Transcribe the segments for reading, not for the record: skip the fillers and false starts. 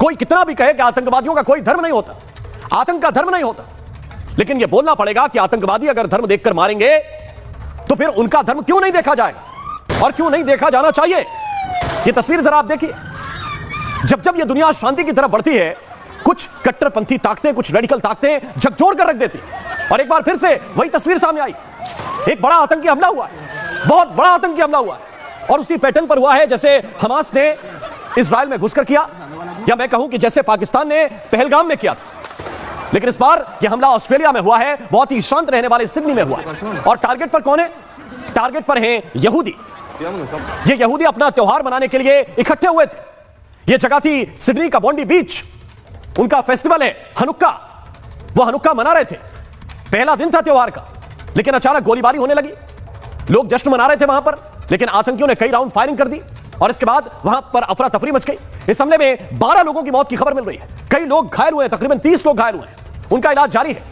कोई कितना भी कहे कि आतंकवादियों का कोई धर्म नहीं होता, आतंक का धर्म नहीं होता, लेकिन यह बोलना पड़ेगा कि आतंकवादी अगर धर्म देखकर मारेंगे तो फिर उनका धर्म क्यों नहीं देखा जाएगा और क्यों नहीं देखा जाना चाहिए। यह तस्वीर जरा आप देखिए, जब जब यह दुनिया शांति की तरफ बढ़ती है, कुछ कट्टरपंथी ताकतें, कुछ रेडिकल ताकतें झकझोर कर रख देती, और एक बार फिर से वही तस्वीर सामने आई। एक बड़ा आतंकी हमला हुआ है, बहुत बड़ा आतंकी हमला हुआ है, और उसी पैटर्न पर हुआ है जैसे हमास ने इजराइल में घुसकर किया, या मैं कहूं कि जैसे पाकिस्तान ने पहलगाम में किया था। लेकिन इस बार यह हमला ऑस्ट्रेलिया में हुआ है, बहुत ही शांत रहने वाले सिडनी में हुआ है, और टारगेट पर कौन है? टारगेट पर हैं यहूदी। ये यहूदी अपना त्योहार मनाने के लिए इकट्ठे हुए थे। यह जगह थी सिडनी का बॉन्डी बीच, उनका फेस्टिवल है हनुक्का, वो हनुक्का मना रहे थे, पहला दिन था त्योहार का, लेकिन अचानक गोलीबारी होने लगी। लोग जश्न मना रहे थे वहां पर, लेकिन आतंकियों ने कई राउंड फायरिंग कर दी, और इसके बाद वहां पर अफरा तफरी मच गई। इस हमले में 12 लोगों की मौत की खबर मिल रही है, कई लोग घायल हुए हैं, तकरीबन 30 लोग घायल हुए हैं, उनका इलाज जारी है।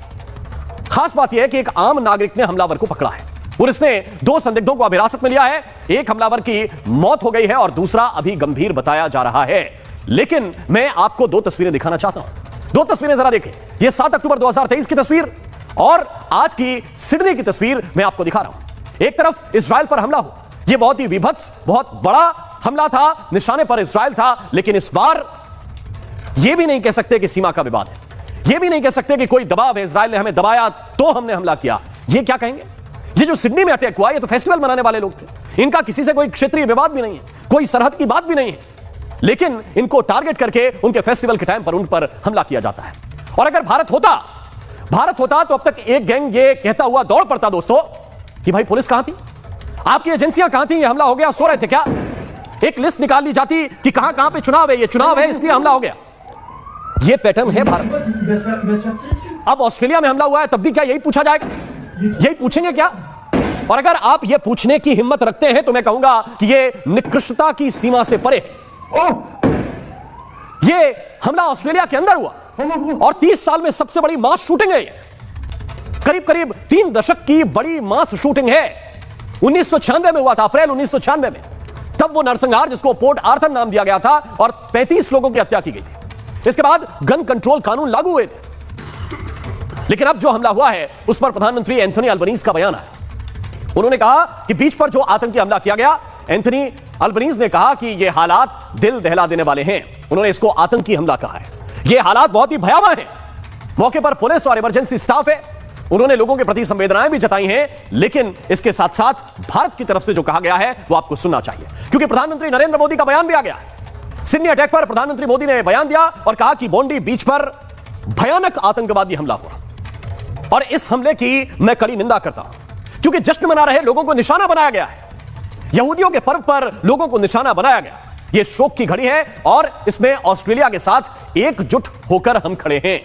खास बात यह है कि एक आम नागरिक ने हमलावर को पकड़ा है। पुलिस ने 2 संदिग्धों को हिरासत में लिया है, एक हमलावर की मौत हो गई है और दूसरा अभी गंभीर बताया जा रहा है। लेकिन मैं आपको 2 तस्वीरें दिखाना चाहता हूं, 2 तस्वीरें जरा देखें। यह 7 अक्टूबर 2023 की तस्वीर और आज की सिडनी की तस्वीर मैं आपको दिखा रहा हूं। एक तरफ इजराइल पर हमला हुआ, यह बहुत ही विभत्स, बहुत बड़ा हमला था, निशाने पर इजराइल था, लेकिन इस बार यह भी नहीं कह सकते कि सीमा का विवाद है, यह भी नहीं कह सकते कि कोई दबाव है, इजराइल ने हमें दबाया तो हमने हमला किया। यह क्या कहेंगे? ये जो सिडनी में अटैक हुआ, ये तो फेस्टिवल मनाने वाले लोग थे, इनका किसी से कोई क्षेत्रीय विवाद भी नहीं है, कोई सरहद की बात भी नहीं है, लेकिन इनको टारगेट करके उनके फेस्टिवल के टाइम पर उन पर हमला किया जाता है। और अगर भारत होता तो अब तक एक गैंग ये कहता हुआ दौड़ पड़ता दोस्तों कि भाई पुलिस कहां थी, आपकी एजेंसियां कहां थी, ये हमला हो गया, सो रहे थे क्या? एक लिस्ट निकाल ली जाती कि कहां कहां पे चुनाव है, ये चुनाव है इसलिए हमला हो गया। ये पैटर्न है भारत। अब ऑस्ट्रेलिया में हमला हुआ है, तब भी क्या यही पूछा जाएगा? यही पूछेंगे क्या? और अगर आप ये पूछने की हिम्मत रखते हैं तो मैं कहूंगा कि ये निकृष्टता की सीमा से परे। ये हमला ऑस्ट्रेलिया के अंदर हुआ और 30 साल में सबसे बड़ी मास शूटिंग है, करीब करीब 3 दशक की बड़ी मास शूटिंग है। 1996 में हुआ था, अप्रैल 1996 में, तब वो नरसंहार जिसको पोर्ट आर्थर नाम दिया गया था और 35 लोगों की हत्या की गई थी। इसके बाद गन कंट्रोल कानून लागू हुए थे। लेकिन अब जो हमला हुआ है उस पर प्रधानमंत्री एंथोनी अल्बनीज का बयान है। उन्होंने कहा कि बीच पर जो आतंकी हमला किया गया, एंथोनी अल्बनीज ने कहा कि यह हालात दिल दहला देने वाले हैं। उन्होंने इसको आतंकी हमला कहा है। यह हालात बहुत ही भयावह हैं। मौके पर पुलिस और इमरजेंसी स्टाफ है। उन्होंने लोगों के प्रति संवेदनाएं भी जताई हैं, लेकिन इसके साथ साथ भारत की तरफ से जो कहा गया है वो आपको सुनना चाहिए, क्योंकि प्रधानमंत्री नरेंद्र मोदी का बयान भी आ गया है। सिडनी अटैक पर प्रधानमंत्री मोदी ने बयान दिया और कहा कि बॉन्डी बीच पर भयानक आतंकवादी हमला हुआ और इस हमले की मैं कड़ी निंदा करता हूं, क्योंकि जश्न मना रहे लोगों को निशाना बनाया गया है। यहूदियों के पर्व पर लोगों को निशाना बनाया गया। यह शोक की घड़ी है और इसमें ऑस्ट्रेलिया के साथ एकजुट होकर हम खड़े हैं।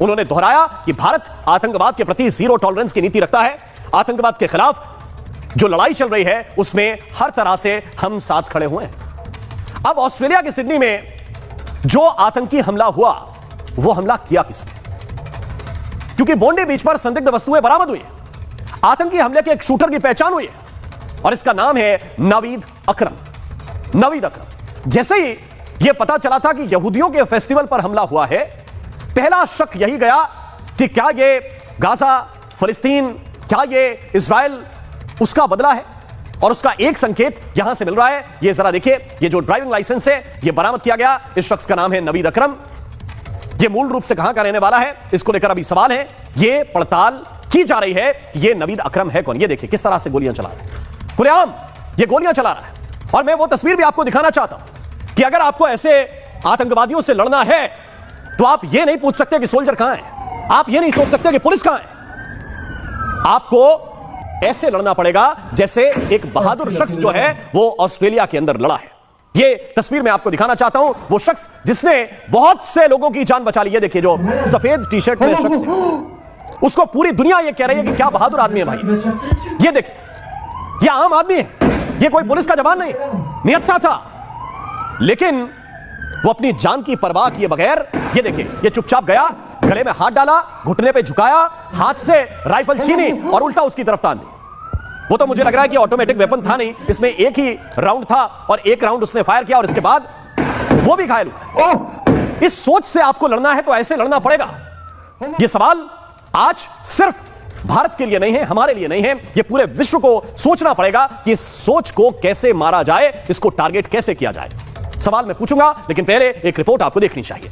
उन्होंने दोहराया कि भारत आतंकवाद के प्रति जीरो टॉलरेंस की नीति रखता है। आतंकवाद के खिलाफ जो लड़ाई चल रही है उसमें हर तरह से हम साथ खड़े हुए हैं। अब ऑस्ट्रेलिया के सिडनी में जो आतंकी हमला हुआ, वो हमला किया किसने? क्योंकि बॉन्डी बीच पर संदिग्ध वस्तुएं बरामद हुई है। आतंकी हमले के एक शूटर की पहचान हुई है और इसका नाम है नवीद अकरम। नवीद अकरम। जैसे ही यह पता चला था कि यहूदियों के फेस्टिवल पर हमला हुआ है, पहला शक यही गया कि क्या यह गाजा, फिलिस्तीन, क्या यह इजराइल उसका बदला है। और उसका एक संकेत यहां से मिल रहा है। यह जरा देखिए, यह जो ड्राइविंग लाइसेंस है यह बरामद किया गया। इस शख्स का नाम है नवीद अकरम। यह मूल रूप से कहां का रहने वाला है, इसको लेकर अभी सवाल है। यह पड़ताल की जा रही है कि यह नवीद अकरम है कौन। यह देखिए किस तरह से गोलियां चला रहा है, खुलेआम यह गोलियां चला रहा है। और मैं वो तस्वीर भी आपको दिखाना चाहता हूं कि अगर आपको ऐसे आतंकवादियों से लड़ना है तो आप यह नहीं पूछ सकते कि सोल्जर कहां है, आप यह नहीं सोच सकते कि पुलिस कहां है। आपको ऐसे लड़ना पड़ेगा जैसे एक बहादुर शख्स जो है वो ऑस्ट्रेलिया के अंदर लड़ा है। ये तस्वीर मैं आपको दिखाना चाहता हूं, वो शख्स जिसने बहुत से लोगों की जान बचा ली है। देखिए जो सफेद टी शर्ट में शख्स है, उसको पूरी दुनिया ये कह रही है कि क्या बहादुर आदमी है भाई। ये देखिए, ये आम आदमी है, ये कोई पुलिस का जवान नहीं, निहत्था था, लेकिन वो अपनी जान की परवाह किए बगैर, ये देखिए, ये चुपचाप गया, गले में हाथ डाला, घुटने पे झुकाया, हाथ से राइफल छीनी और उल्टा उसकी तरफ तान दी। वो तो मुझे लग रहा है कि ऑटोमेटिक वेपन था नहीं, इसमें एक ही राउंड था और एक राउंड उसने फायर किया और इसके बाद वो भी घायल हुआ। इस सोच से आपको लड़ना है तो ऐसे लड़ना पड़ेगा। यह सवाल आज सिर्फ भारत के लिए नहीं है, हमारे लिए नहीं है, यह पूरे विश्व को सोचना पड़ेगा कि इस सोच को कैसे मारा जाए, इसको टारगेट कैसे किया जाए। सवाल मैं पूछूंगा, लेकिन पहले एक रिपोर्ट आपको देखनी चाहिए।